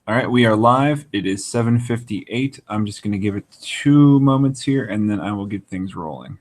All right, we are live. It is 7:58. I'm just going to give it 2 moments here, and then I will get things rolling.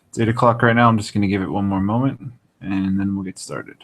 It's 8 o'clock right now. I'm just going to give it one more moment, and then we'll get started.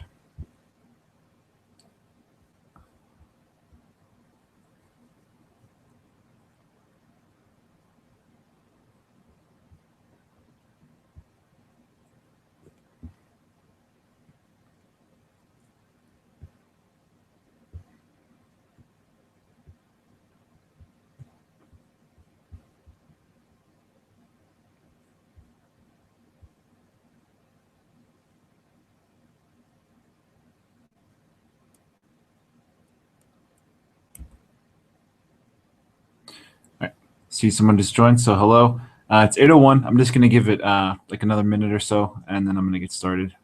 All right. See someone just joined, so hello. It's 8:01. I'm just going to give it like another minute or so, and then I'm going to get started.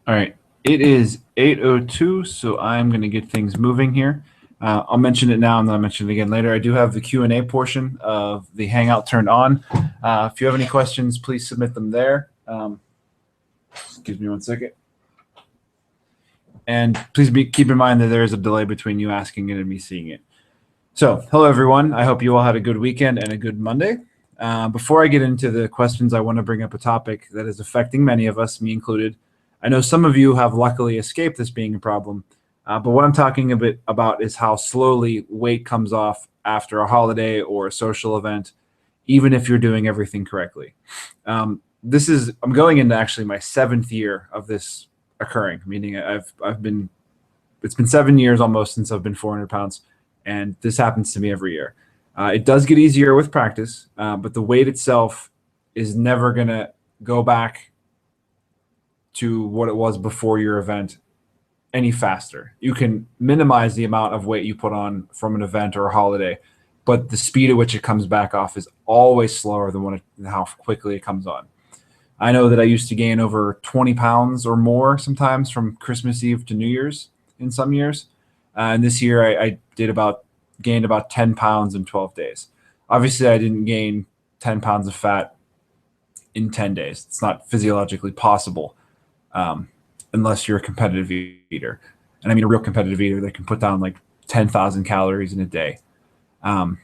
All right. It is 8:02, so I'm going to get things moving here. I'll mention it now, and then I'll mention it again later. I do have the Q&A portion of the Hangout turned on. If you have any questions, please submit them there. Excuse me one second. And please keep in mind that there is a delay between you asking it and me seeing it. So, hello everyone. I hope you all had a good weekend and a good Monday. Before I get into the questions, I want to bring up a topic that is affecting many of us, me included. I know some of you have luckily escaped this being a problem, but what I'm talking a bit about is how slowly weight comes off after a holiday or a social event, even if you're doing everything correctly. I'm going into actually my 7th year of this occurring, meaning I've been it's been 7 years almost since I've been 400 pounds, and this happens to me every year. It does get easier with practice, but the weight itself is never going to go back to what it was before your event any faster. You can minimize the amount of weight you put on from an event or a holiday, but the speed at which it comes back off is always slower than how quickly it comes on. I know that I used to gain over 20 pounds or more sometimes from Christmas Eve to New Year's in some years. And this year I gained about 10 pounds in 12 days. Obviously, I didn't gain 10 pounds of fat in 10 days. It's not physiologically possible unless you're a competitive eater. And I mean a real competitive eater that can put down like 10,000 calories in a day. What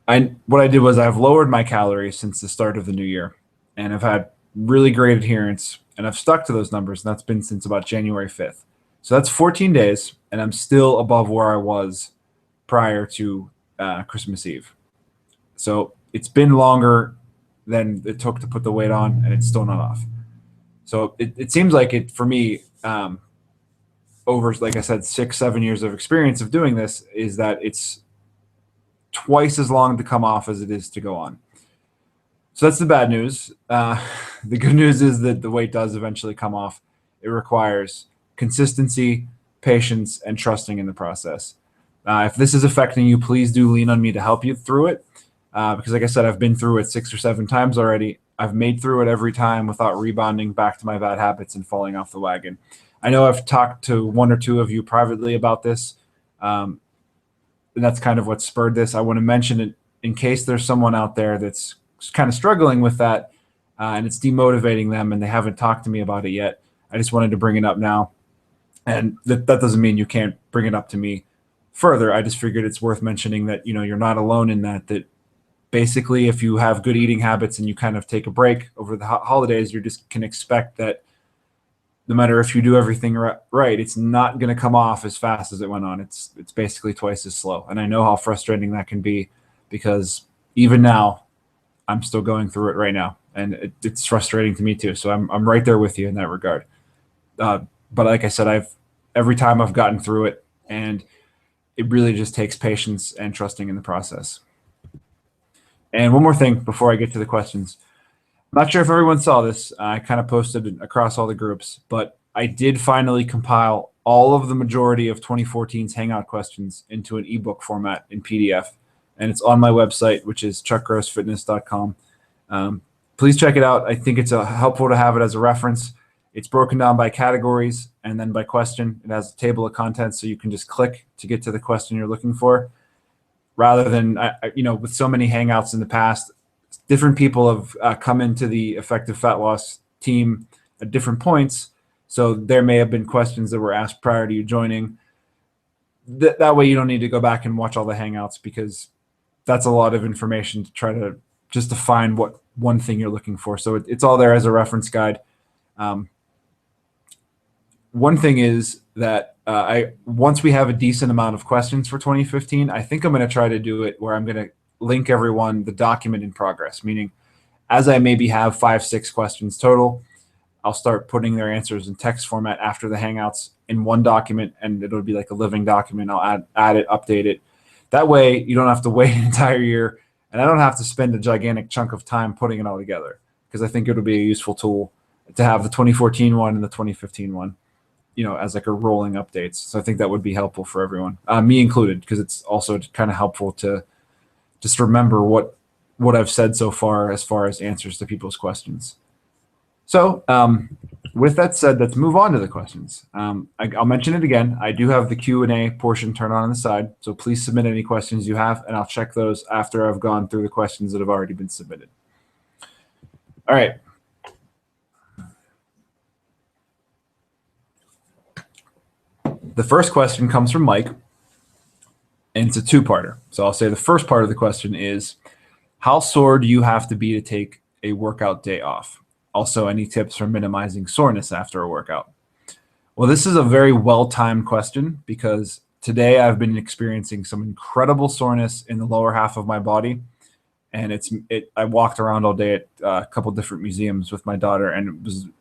I did was I've lowered my calories since the start of the new year, and I've had really great adherence, and I've stuck to those numbers, and that's been since about January 5th. So that's 14 days, and I'm still above where I was prior to Christmas Eve. So it's been longer than it took to put the weight on, and it's still not off. So it seems like it, for me, over, like I said, 6-7 years of experience of doing this, is that it's twice as long to come off as it is to go on. So that's the bad news. The good news is that the weight does eventually come off. It requires consistency, patience, and trusting in the process. If this is affecting you, please do lean on me to help you through it. Because like I said, I've been through it 6 or 7 times already. I've made through it every time without rebounding back to my bad habits and falling off the wagon. I know I've talked to 1 or 2 of you privately about this. And that's kind of what spurred this. I want to mention it in case there's someone out there that's kind of struggling with that and it's demotivating them and they haven't talked to me about it yet. I just wanted to bring it up now. And that doesn't mean you can't bring it up to me further. I just figured it's worth mentioning that, you're not alone in that basically if you have good eating habits and you kind of take a break over the holidays, you just can expect that no matter if you do everything right, it's not going to come off as fast as it went on. It's basically twice as slow. And I know how frustrating that can be because even now I'm still going through it right now. And it's frustrating to me too. So I'm right there with you in that regard. But like I said, every time I've gotten through it, and it really just takes patience and trusting in the process. And one more thing before I get to the questions. I'm not sure if everyone saw this. I kind of posted it across all the groups, but I did finally compile all of the majority of 2014's Hangout questions into an ebook format in PDF, and it's on my website, which is chuckgrossfitness.com. Please check it out. I think it's helpful to have it as a reference. It's broken down by categories and then by question. It has a table of contents, so you can just click to get to the question you're looking for, rather than with so many Hangouts in the past. Different people have come into the Effective Fat Loss team at different points, so there may have been questions that were asked prior to you joining. That way you don't need to go back and watch all the Hangouts, because that's a lot of information to try to just to find what one thing you're looking for. So it's all there as a reference guide. One thing is that once we have a decent amount of questions for 2015, I think I'm going to try to do it where I'm going to link everyone the document in progress, meaning as I maybe have 5-6 questions total, I'll start putting their answers in text format after the Hangouts in one document, and it'll be like a living document. I'll add it, update it. That way you don't have to wait an entire year, and I don't have to spend a gigantic chunk of time putting it all together, because I think it'll be a useful tool to have the 2014 one and the 2015 one, as like a rolling updates. So I think that would be helpful for everyone, me included, because it's also kind of helpful to just remember what I've said so far as answers to people's questions. So with that said, let's move on to the questions. I'll mention it again. I do have the Q&A portion turned on the side, so please submit any questions you have, and I'll check those after I've gone through the questions that have already been submitted. All right. The first question comes from Mike, and it's a 2-parter. So I'll say the first part of the question is, how sore do you have to be to take a workout day off? Also, any tips for minimizing soreness after a workout? Well, this is a very well-timed question, because today I've been experiencing some incredible soreness in the lower half of my body. And I walked around all day at a couple different museums with my daughter, and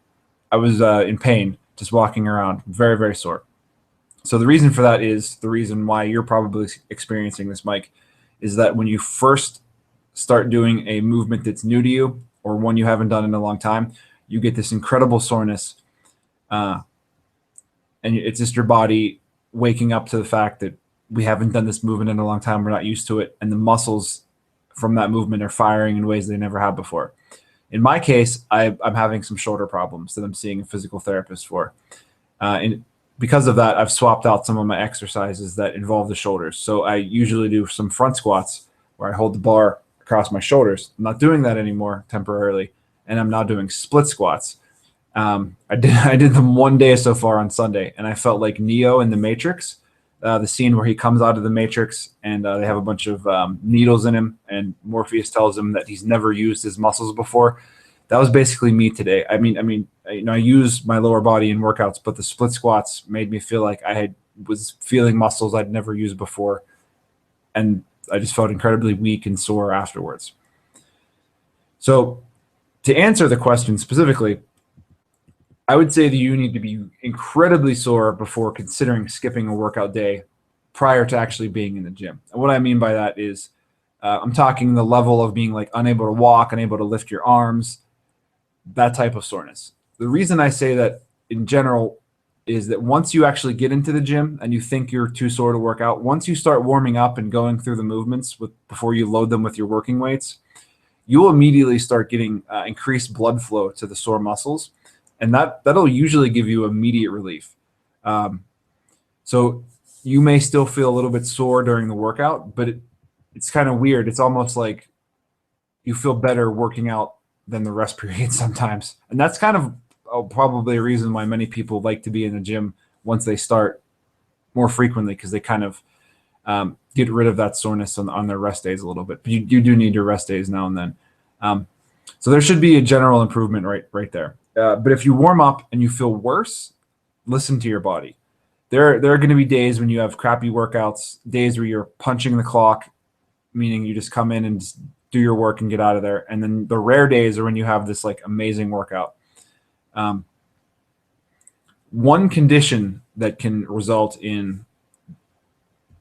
I was in pain just walking around, very, very sore. So the reason for that is the reason why you're probably experiencing this, Mike, is that when you first start doing a movement that's new to you or one you haven't done in a long time, you get this incredible soreness. And it's just your body waking up to the fact that we haven't done this movement in a long time. We're not used to it. And the muscles from that movement are firing in ways they never have before. In my case, I'm having some shoulder problems that I'm seeing a physical therapist for. And because of that, I've swapped out some of my exercises that involve the shoulders. So I usually do some front squats where I hold the bar across my shoulders. I'm not doing that anymore temporarily. And I'm now doing split squats. I did them one day so far on Sunday, and I felt like Neo in the Matrix, the scene where he comes out of the Matrix and they have a bunch of needles in him, and Morpheus tells him that he's never used his muscles before. That was basically me today. I use my lower body in workouts, but the split squats made me feel like was feeling muscles I'd never used before, and I just felt incredibly weak and sore afterwards. So, to answer the question specifically, I would say that you need to be incredibly sore before considering skipping a workout day prior to actually being in the gym. And what I mean by that is I'm talking the level of being like unable to walk, unable to lift your arms, that type of soreness. The reason I say that in general is that once you actually get into the gym and you think you're too sore to work out, once you start warming up and going through the movements before you load them with your working weights, you'll immediately start getting increased blood flow to the sore muscles. And that'll usually give you immediate relief. So you may still feel a little bit sore during the workout, but it's kind of weird. It's almost like you feel better working out than the rest period sometimes. And that's kind of probably a reason why many people like to be in the gym once they start more frequently, because they kind of get rid of that soreness on their rest days a little bit. But you do need your rest days now and then. So there should be a general improvement right there. But if you warm up and you feel worse, listen to your body. There are going to be days when you have crappy workouts, days where you're punching the clock, meaning you just come in and just do your work and get out of there. And then the rare days are when you have this like amazing workout. One condition that can result in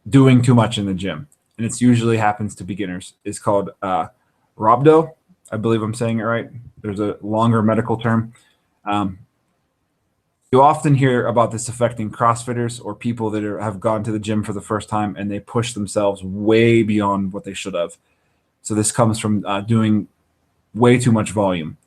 doing too much in the gym, and it usually happens to beginners, is called rhabdo. I believe I'm saying it right. There's a longer medical term. You often hear about this affecting CrossFitters or people that have gone to the gym for the first time and they push themselves way beyond what they should have. So this comes from doing way too much volume.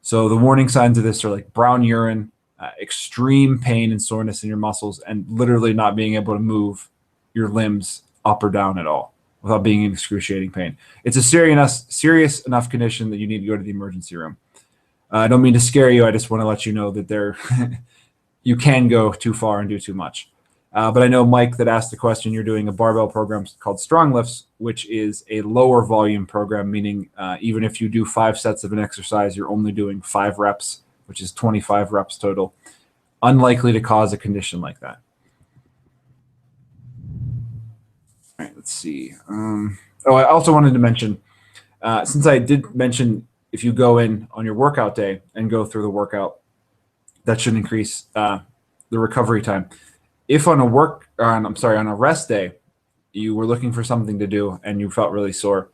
So the warning signs of this are like brown urine, extreme pain and soreness in your muscles, and literally not being able to move your limbs up or down at all without being in excruciating pain. It's a serious enough condition that you need to go to the emergency room. I don't mean to scare you. I just want to let you know that you can go too far and do too much. But I know Mike that asked the question, you're doing a barbell program called Strong Lifts, which is a lower volume program, meaning even if you do 5 sets of an exercise, you're only doing 5 reps, which is 25 reps total. Unlikely to cause a condition like that. All right, let's see. I also wanted to mention, since I did mention if you go in on your workout day and go through the workout, that should increase the recovery time. If on a rest day, you were looking for something to do and you felt really sore,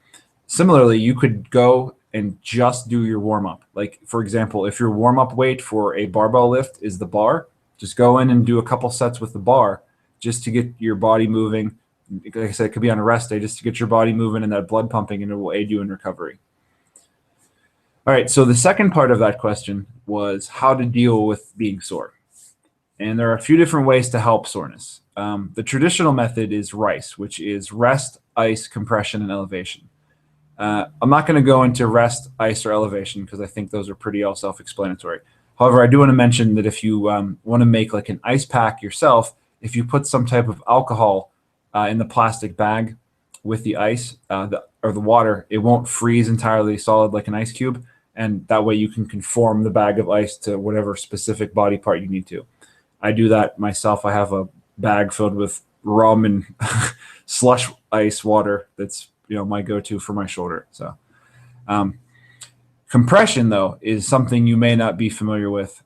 similarly, you could go and just do your warm-up. Like, for example, if your warm-up weight for a barbell lift is the bar, just go in and do a couple sets with the bar just to get your body moving. Like I said, it could be on a rest day, just to get your body moving and that blood pumping, and it will aid you in recovery. All right, so the second part of that question was how to deal with being sore. And there are a few different ways to help soreness. The traditional method is RICE, which is rest, ice, compression, and elevation. I'm not going to go into rest, ice, or elevation because I think those are pretty all self-explanatory. However, I do want to mention that if you want to make like an ice pack yourself, if you put some type of alcohol in the plastic bag with the ice or the water, it won't freeze entirely solid like an ice cube. And that way you can conform the bag of ice to whatever specific body part you need to. I do that myself. I have a bag filled with rum and slush ice water. That's my go-to for my shoulder. So compression, though, is something you may not be familiar with.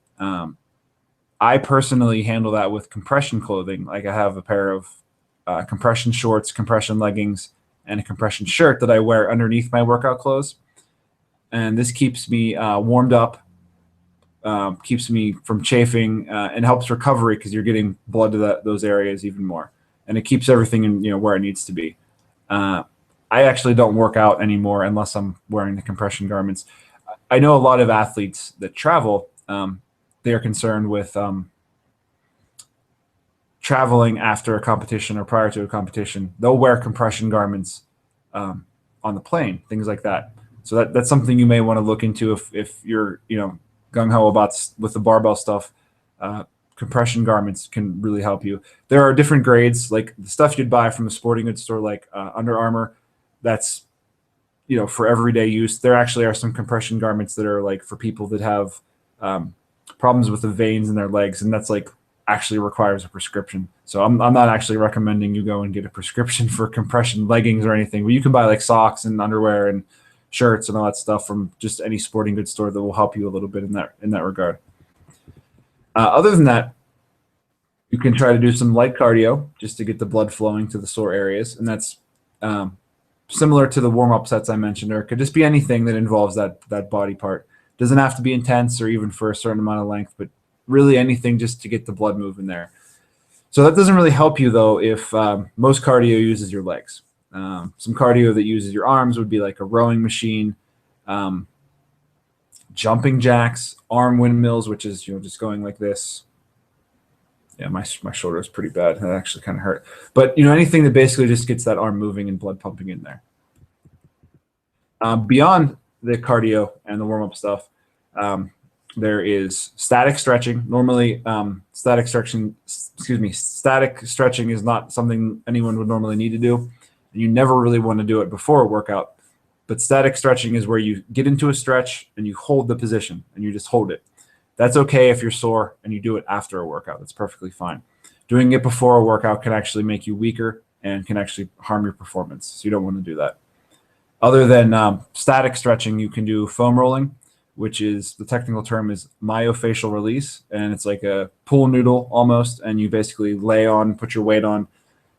I personally handle that with compression clothing. Like I have a pair of compression shorts, compression leggings, and a compression shirt that I wear underneath my workout clothes. And this keeps me warmed up, keeps me from chafing, and helps recovery because you're getting blood to those areas even more. And it keeps everything in where it needs to be. I actually don't work out anymore unless I'm wearing the compression garments. I know a lot of athletes that travel. They are concerned with traveling after a competition or prior to a competition. They'll wear compression garments on the plane, things like that. So that's something you may want to look into if you're gung ho about with the barbell stuff. Compression garments can really help you. There are different grades, like the stuff you'd buy from a sporting goods store, like Under Armour. That's for everyday use. There actually are some compression garments that are like for people that have problems with the veins in their legs, and that's like actually requires a prescription. So I'm not actually recommending you go and get a prescription for compression leggings or anything, but you can buy like socks and underwear and shirts and all that stuff from just any sporting goods store that will help you a little bit in that regard. Other than that, you can try to do some light cardio just to get the blood flowing to the sore areas, and that's similar to the warm-up sets I mentioned, or it could just be anything that involves that body part. Doesn't have to be intense or even for a certain amount of length, but really anything just to get the blood moving there. So that doesn't really help you, though, if most cardio uses your legs. Some cardio that uses your arms would be like a rowing machine, jumping jacks, arm windmills, which is just going like this. Yeah, my shoulder is pretty bad. That actually kind of hurt. But anything that basically just gets that arm moving and blood pumping in there. Beyond the cardio and the warm-up stuff, there is static stretching. Normally, static stretching is not something anyone would normally need to do. And you never really want to do it before a workout. But static stretching is where you get into a stretch and you hold the position and you just hold it. That's okay if you're sore and you do it after a workout. That's perfectly fine. Doing it before a workout can actually make you weaker and can actually harm your performance. So you don't want to do that. Other than static stretching, you can do foam rolling, which is the technical term is myofascial release. And it's like a pool noodle almost. And you basically put your weight on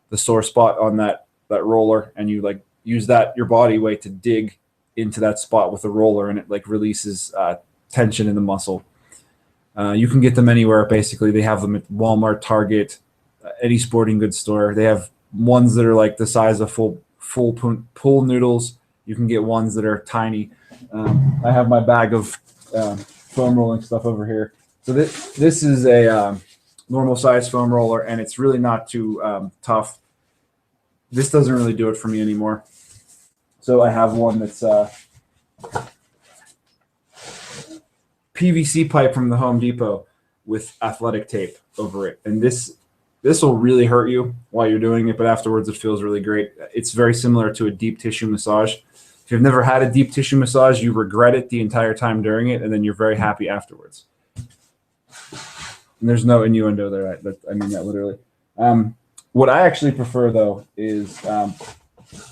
the sore spot on that roller, and you like use your body weight to dig into that spot with a roller, and it like releases tension in the muscle. You can get them anywhere. Basically, they have them at Walmart, Target, any sporting goods store. They have ones that are like the size of full pool noodles. You can get ones that are tiny. I have my bag of foam rolling stuff over here. So this is a normal size foam roller, and it's really not too tough. This doesn't really do it for me anymore. So I have one that's PVC pipe from the Home Depot with athletic tape over it. And this will really hurt you while you're doing it, but afterwards it feels really great. It's very similar to a deep tissue massage. If you've never had a deep tissue massage, you regret it the entire time during it, and then you're very happy afterwards. And there's no innuendo there. I mean that literally. What I actually prefer, though, is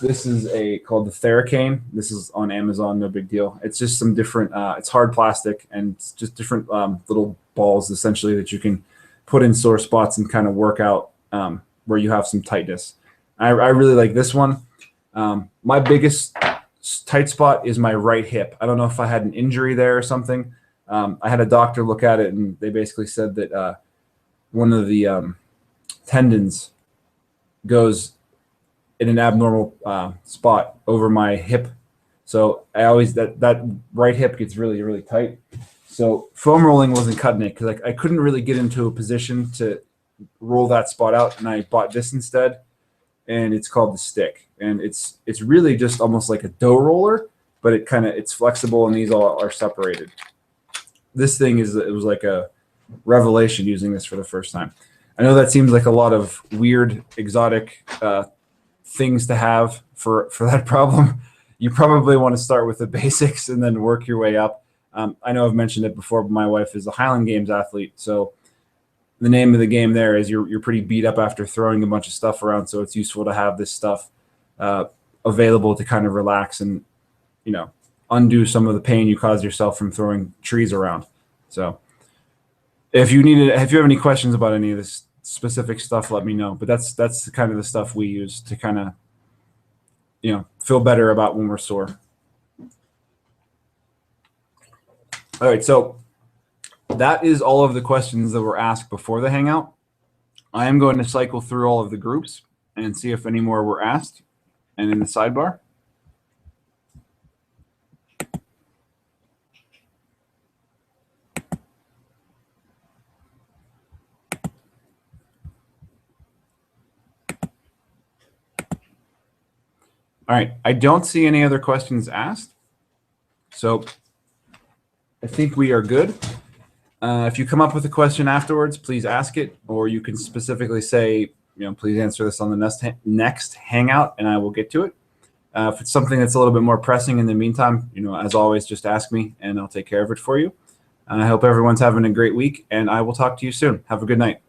this is called the Theracane. This is on Amazon, no big deal. It's just some different, it's hard plastic, and it's just different little balls, essentially, that you can put in sore spots and kind of work out where you have some tightness. I really like this one. My biggest tight spot is my right hip. I don't know if I had an injury there or something. I had a doctor look at it, and they basically said that one of the tendons goes in an abnormal spot over my hip. So I always, that right hip gets really, really tight. So foam rolling wasn't cutting it because I couldn't really get into a position to roll that spot out. And I bought this instead, and it's called the Stick. And it's really just almost like a dough roller, but it's flexible, and these all are separated. This thing it was like a revelation using this for the first time. I know that seems like a lot of weird, exotic things to have for that problem. You probably want to start with the basics and then work your way up. I know I've mentioned it before, but my wife is a Highland Games athlete. So the name of the game there is you're pretty beat up after throwing a bunch of stuff around. So it's useful to have this stuff available to kind of relax and, undo some of the pain you cause yourself from throwing trees around. So if you have any questions about any of this specific stuff, let me know. But that's kind of the stuff we use to kind of, feel better about when we're sore. All right, so that is all of the questions that were asked before the Hangout. I am going to cycle through all of the groups and see if any more were asked and in the sidebar. All right, I don't see any other questions asked. So I think we are good. If you come up with a question afterwards, please ask it, or you can specifically say, please answer this on the next Hangout, and I will get to it. If it's something that's a little bit more pressing in the meantime, as always, just ask me, and I'll take care of it for you. I hope everyone's having a great week, and I will talk to you soon. Have a good night.